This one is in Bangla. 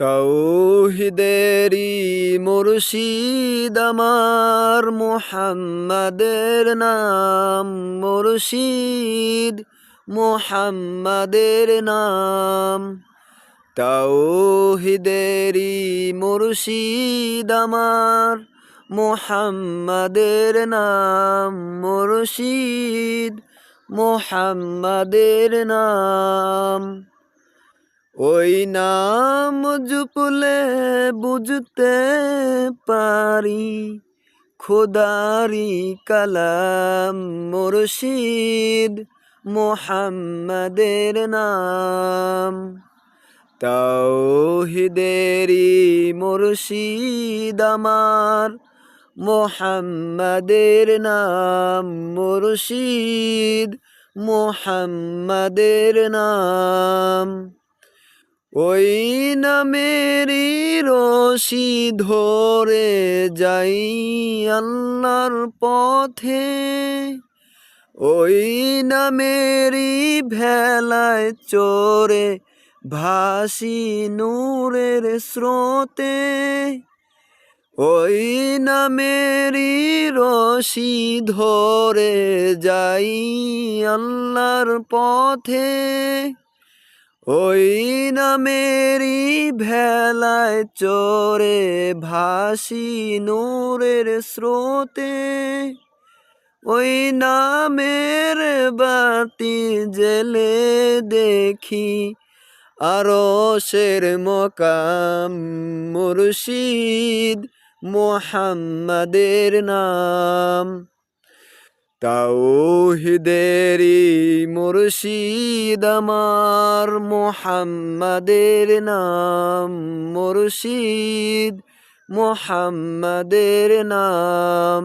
তাওহীদেরই মুর্শিদ আমার মুহাম্মাদের নাম মুর্শিদ মুহাম্মাদের নাম। তাওহীদেরই মুর্শিদ আমার মুহাম্মাদের নাম মুর্শিদ মুহাম্মাদের নাম। ওই নাম জপলে বুঝতে পারি খোদারি কালাম মুর্শিদ মুহাম্মাদের নাম। তাওহীদেরই মুর্শিদ আমার মুহাম্মাদের নাম মুর্শিদ মুহাম্মাদের নাম। ওই নামেরই রশি ধরে যাই আল্লাহর পথে, ওই নামেরই ভেলায় চড়ে ভাসি নূরের স্রোতে। ওই নামেরই রশি ধরে যাই আল্লাহর পথে, ওই নামেরই ভেলায় চড়ে ভাসি নূরের স্রোতে। ওই নামের বাতি জেলে দেখি আরশের মকাম মুর্শিদ মুহাম্মাদের নাম। তাওহীদেরই মুর্শিদ আমার মুহাম্মাদের নাম মুর্শিদ মুহাম্মাদের নাম।